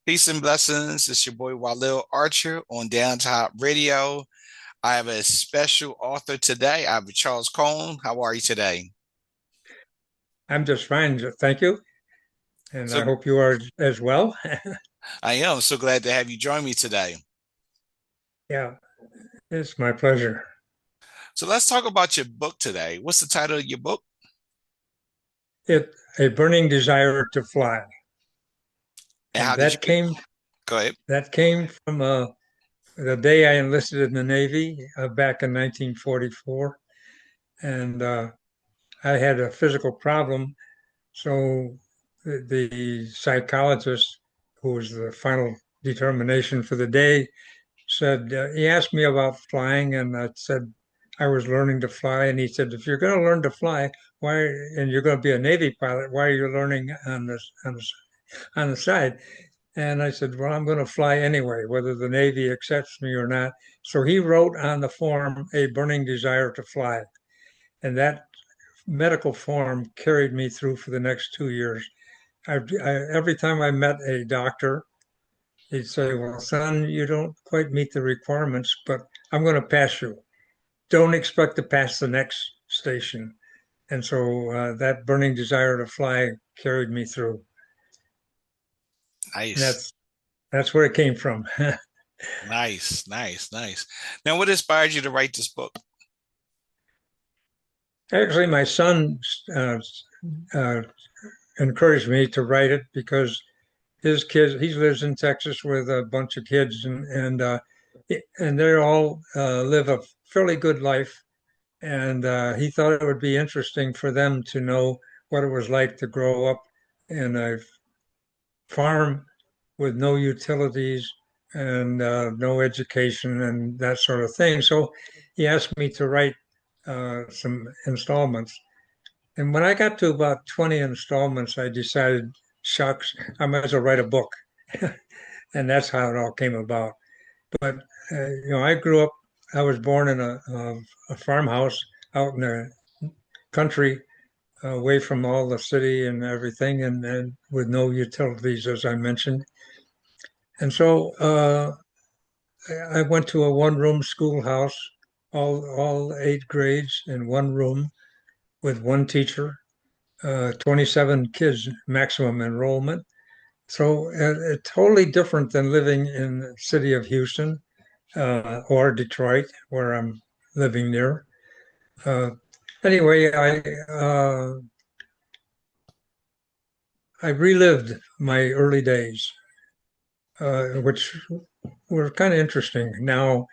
Peace and blessings. It's your boy Walil Archer on Downtown Hott Radio. I have a special author today. I have Charles Cone. How are you today? I'm just fine, thank you. And I So hope you are as well. I am so glad to have you join me today. Yeah, it's my pleasure. So let's talk about your book today. What's the title of your book? It A burning desire to fly. And And how did you get? Go ahead. that came from the day I enlisted in the Navy back in 1944. And I had a physical problem. So the psychologist, who was the final determination for the day, said, he asked me about flying, and I said I was learning to fly. And he said, if you're going to learn to fly, why, and you're going to be a Navy pilot, why are you learning on the side? And I said, well, I'm going to fly anyway, whether the Navy accepts me or not. So he wrote on the form, a burning desire to fly. And that medical form carried me through for the next 2 years. Every time I met a doctor, he'd say, well, son, you don't quite meet the requirements, but I'm going to pass you. Don't expect to pass the next station. And so that burning desire to fly carried me through. And Nice. that's where it came from. Nice, nice, nice. Now, what inspired you to write this book? Actually, my son uh, uh, encouraged me to write it because his kids, he lives in Texas with a bunch of kids, and they all live a fairly good life. And he thought it would be interesting for them to know what it was like to grow up in a farm with no utilities and no education and that sort of thing. So he asked me to write some installments. And when I got to about 20 installments, I decided, shucks, I might as well write a book. And that's how it all came about. But, I grew up, I was born in a farmhouse out in the country, away from all the city and everything, and with no utilities, as I mentioned. And so I went to a one-room schoolhouse, all eight grades in one room with one teacher, 27 kids maximum enrollment. So it's totally different than living in the city of Houston or Detroit, where I'm living near. Uh, anyway, I relived my early days, which were kind of interesting now,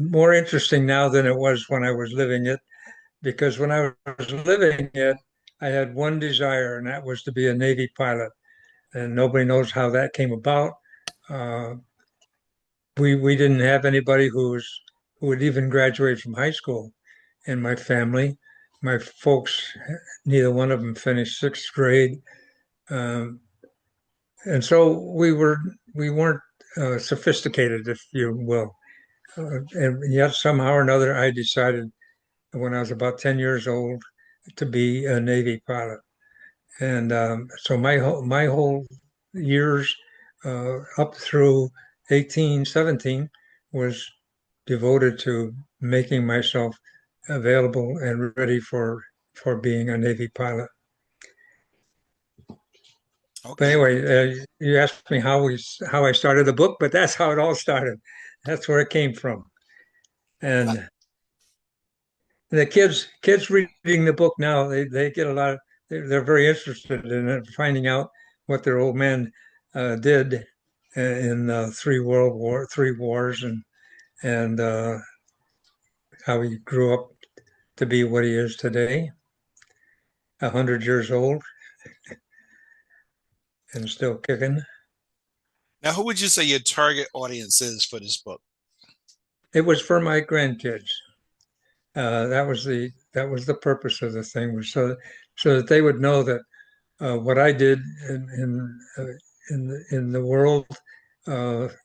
more interesting now than it was when I was living it, because when I was living it, I had one desire, and that was to be a Navy pilot. And nobody knows how that came about. Uh, we didn't have anybody who would even graduate from high school in my family. My folks, neither one of them finished sixth grade, um, and so we weren't sophisticated, if you will. And yet somehow or another, I decided when I was about 10 years old to be a Navy pilot. And so my whole years up through 18, 17 was devoted to making myself available and ready for being a Navy pilot. But Okay. anyway, you asked me how I started the book, but that's how it all started. That's where it came from. Ni- And the kids reading the book now, they get a lot of, they're very interested in it, finding out what their old man did in three wars, and how he grew up to be what he is today, 100 years old and still kicking. Now, who would you say your target audience is for this book? It was for my grandkids. That was the purpose of the thing, was so that they would know that what I did in the world,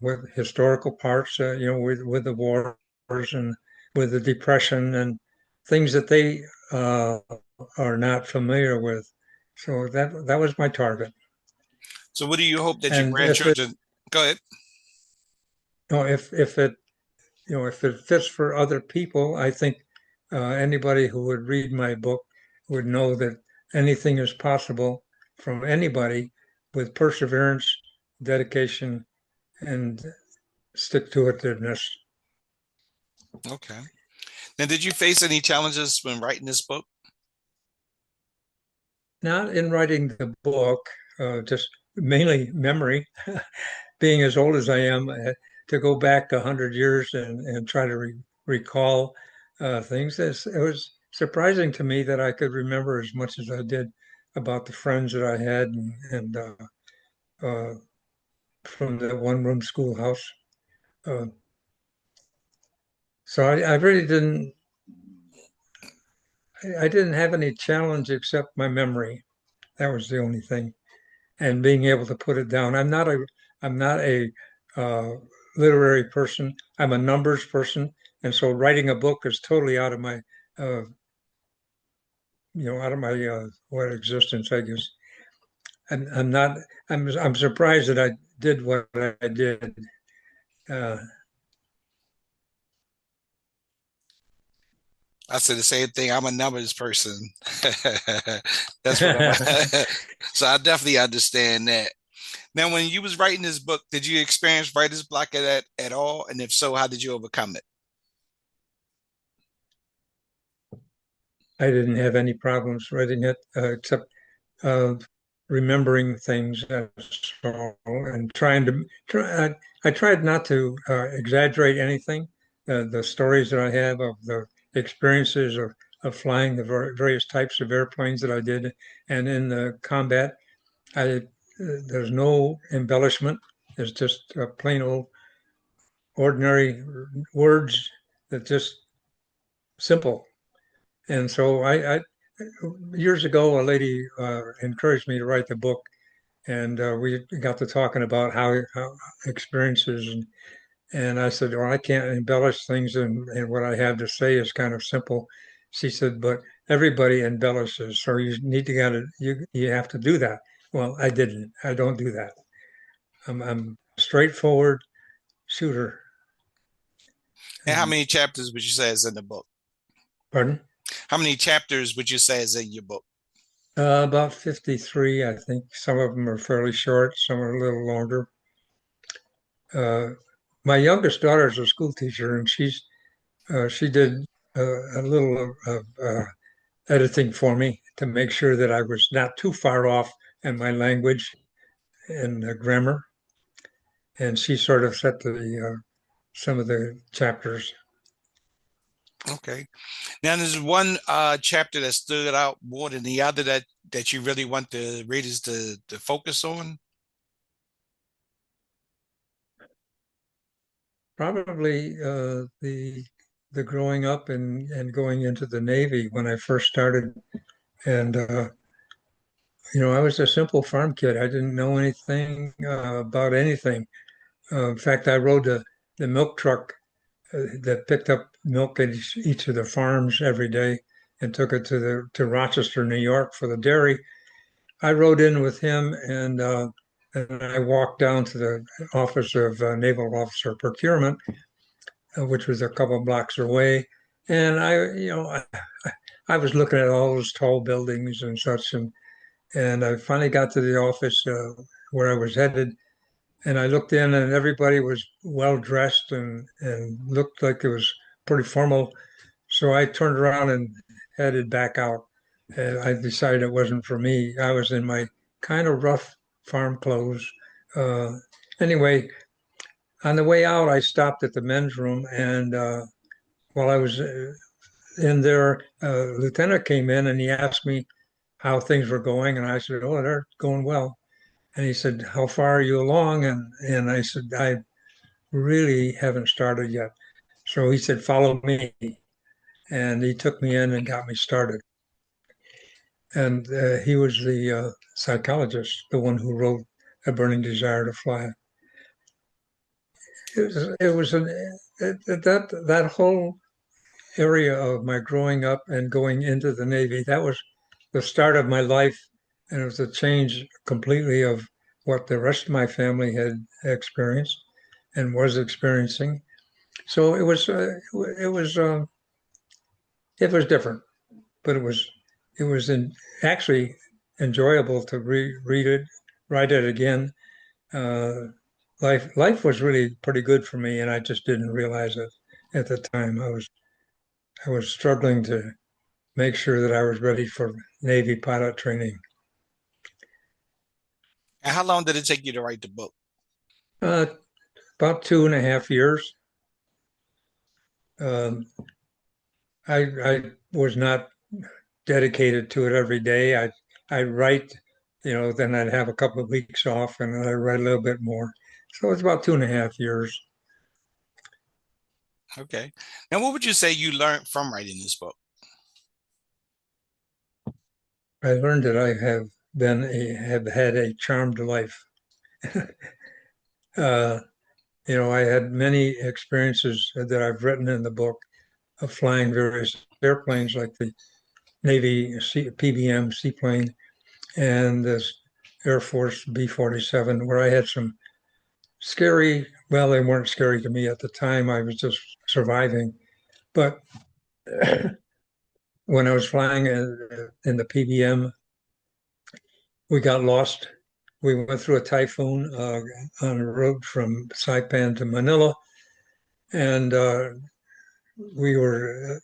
with historical parts, with the wars and with the depression and things that they uh, are not familiar with. So that was my target. So, what do you hope that your And if it grandchildren? Go ahead. If it if it fits for other people, I think anybody who would read my book would know that anything is possible from anybody with perseverance, dedication, and stick-to-itiveness. Okay. Now, did you face any challenges when writing this book? Not in writing the book, just mainly memory. Being as old as I am, to go back 100 years and try to recall things, it was surprising to me that I could remember as much as I did about the friends that I had and from the one-room schoolhouse. Uh, so I really I didn't have any challenge except my memory. That was the only thing, and being able to put it down. I'm not a uh, literary person. I'm a numbers person, and so writing a book is totally out of my uh, out of my what existence, I guess. I'm not. I'm surprised that I did what I did. Uh, I said the same thing. I'm a numbers person. That's what I'm. So I definitely understand that. Now, when you was writing this book, did you experience writer's block at all? And if so, how did you overcome it? I didn't have any problems writing it except uh, remembering things as so and trying to try. I tried not to exaggerate anything. The stories that I have of the experiences of flying the various types of airplanes that I did, and in the combat, there's no embellishment. It's just plain old ordinary words that just simple. And so I years ago, a lady encouraged me to write the book, and we got to talking about how experiences, and I said, well, I can't embellish things, and what I have to say is kind of simple. She said, but everybody embellishes, so you need to got to you have to do that. Well, I didn't. I don't do that. I'm a straightforward shooter. And how And many chapters would you say is in the book? pardon? How many chapters would you say is in your book? About 53, I think. Some of them are fairly short, some are a little longer. Uh, my youngest daughter is a school teacher, and she did a little of editing for me to make sure that I was not too far off in my language and grammar. And she sort of set the some of the chapters. Okay. Now, there's one chapter that stood out more than the other that you really want the readers to focus on. Probably the growing up and going into the Navy when I first started, and I was a simple farm kid. I didn't know anything about anything. In fact, I rode the milk truck that picked up milk at each of the farms every day and took it to Rochester, New York for the dairy. I rode in with him and I walked down to the office of Naval Officer Procurement, which was a couple of blocks away. And I was looking at all those tall buildings and such, and I finally got to the office where I was headed, and I looked in, and everybody was well dressed and looked like it was pretty formal. So I turned around and headed back out. And I decided it wasn't for me. I was in my kind of rough farm clothes. Uh, anyway, on the way out, I stopped at the men's room, and while I was in there, lieutenant came in and he asked me how things were going, and I said, "Oh, they're going well." And he said, "How far are you along?" And I said, "I really haven't started yet." So he said, "Follow me," and he took me in and got me started. And he was the psychologist, the one who wrote "A Burning Desire to Fly." It was that whole area of my growing up and going into the Navy. That was the start of my life, and it was a change completely what the rest of my family had experienced and was experiencing. So it was different, but it was actually enjoyable to read it, write it again. Uh, life was really pretty good for me, and I just didn't realize it at the time. I was struggling to make sure that I was ready for Navy pilot training. And how long did it take you to write the book? Uh, about 2.5 years. Um, I was not dedicated to it every day. I write, then I'd have a couple of weeks off and then I write a little bit more. So it's about 2.5 years. Okay. Now, what would you say you learned from writing this book? I learned that I have had a charmed life. uh, I had many experiences that I've written in the book of flying various airplanes like the Navy PBM seaplane and this Air Force B-47, where I had some scary, well, they weren't scary to me at the time. I was just surviving. But when I was flying in the PBM, we got lost. We went through a typhoon on a road from Saipan to Manila, and we were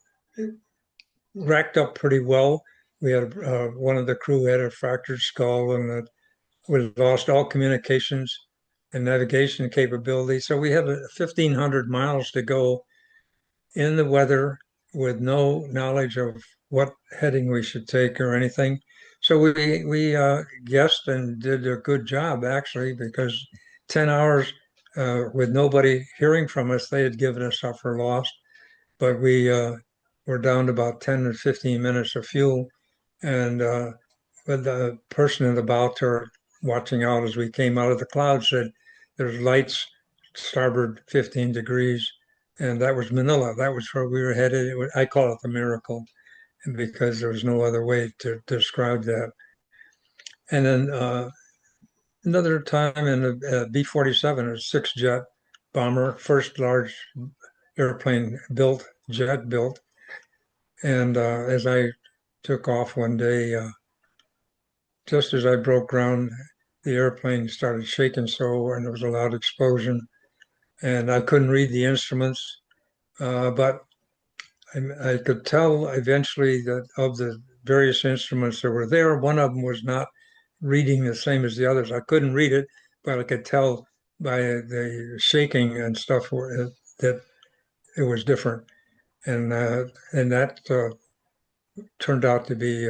racked up pretty well. We had one of the crew had a fractured skull, and we lost all communications and navigation capability. So we had 1,500 miles to go in the weather with no knowledge of what heading we should take or anything. So we guessed and did a good job actually, because 10 hours with nobody hearing from us, they had given us up for lost. But we were down to about 10 or 15 minutes of fuel. And with the person in the bow turret watching out as we came out of the clouds said, there's lights starboard 15 degrees. And that was Manila. That was where we were headed. I call it the miracle because there was no other way to describe that. And then another time in the B-47, a six-jet bomber, first large airplane built, jet built. And as I took off one day, just as I broke ground, the airplane started shaking so, and there was a loud explosion. And I couldn't read the instruments, but I could tell eventually that of the various instruments that were there, one of them was not reading the same as the others. I couldn't read it, but I could tell by the shaking and stuff that it was different. And that turned out to be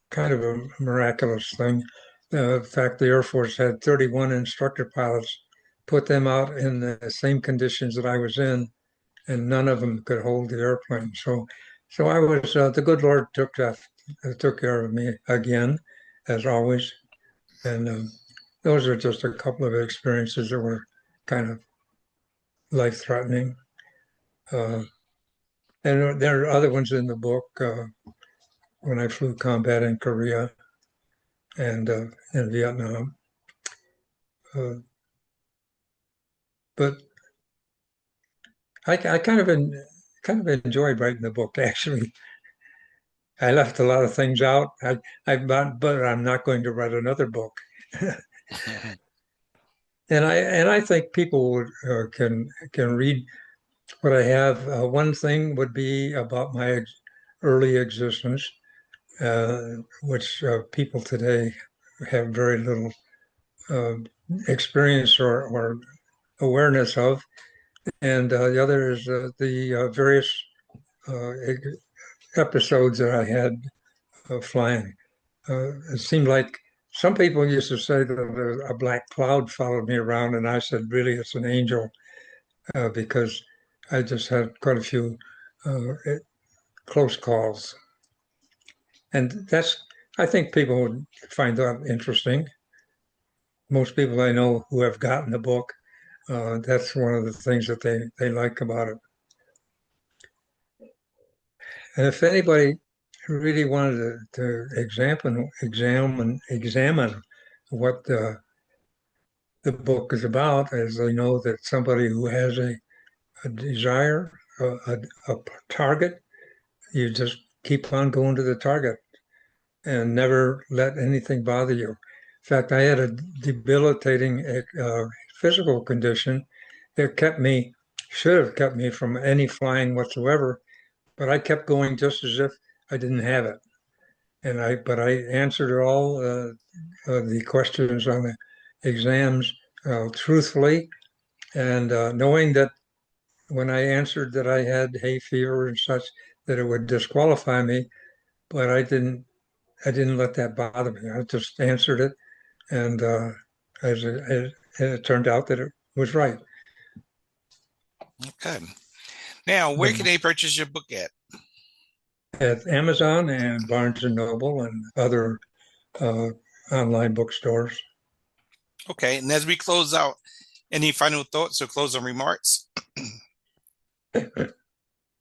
kind of a miraculous thing. In fact, the Air Force had 31 instructor pilots, put them out in the same conditions that I was in, and none of them could hold the airplane. So I was the good Lord took care of me again, as always. And those are just a couple of experiences that were kind of life threatening. Uh, and there are other ones in the book when I flew combat in Korea and in Vietnam. Uh, but I kind of enjoyed writing the book. Actually, I left a lot of things out. But I'm not going to write another book. And I think people can read what I have. One thing would be about my early existence, which people today have very little uh, experience or awareness of. And the other is the various uh, episodes that I had flying. It seemed like some people used to say that a black cloud followed me around, and I said, really, it's an angel, because I just had quite a few close calls. And I think people would find that interesting. Most people I know who have gotten the book, that's one of the things that they like about it. And if anybody really wanted to examine what the book is about, is they know that somebody who has a desire, a target, you just keep on going to the target and never let anything bother you. In fact, I had a debilitating physical condition that should have kept me from any flying whatsoever, but I kept going just as if I didn't have it. But I answered all the questions on the exams truthfully, and knowing that when I answered that I had hay fever and such, that it would disqualify me, but I didn't let that bother me. I just answered it, and it turned out that it was right. Okay. Now, where But can they purchase your book at? at Amazon and Barnes and Noble and other uh, online bookstores. Okay. And as we close out, any final thoughts or closing remarks?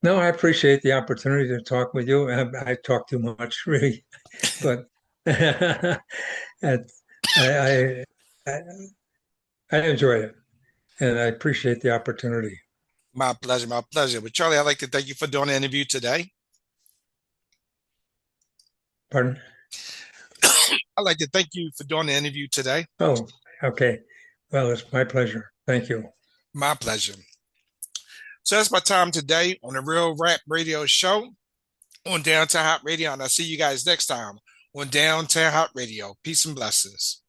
No, I appreciate the opportunity to talk with you. I talk too much, really, but I, I, I I enjoy it, and I appreciate the opportunity. My pleasure. My pleasure. But Charlie, I'd like to thank you for doing the interview today. Pardon? I'd like to thank you for doing the interview today. Oh, okay. Well, it's my pleasure. Thank you. My pleasure. So that's my time today on the Real Rap Radio Show on Downtown Hott Radio. And I'll see you guys next time on Downtown Hott Radio. Peace and blessings.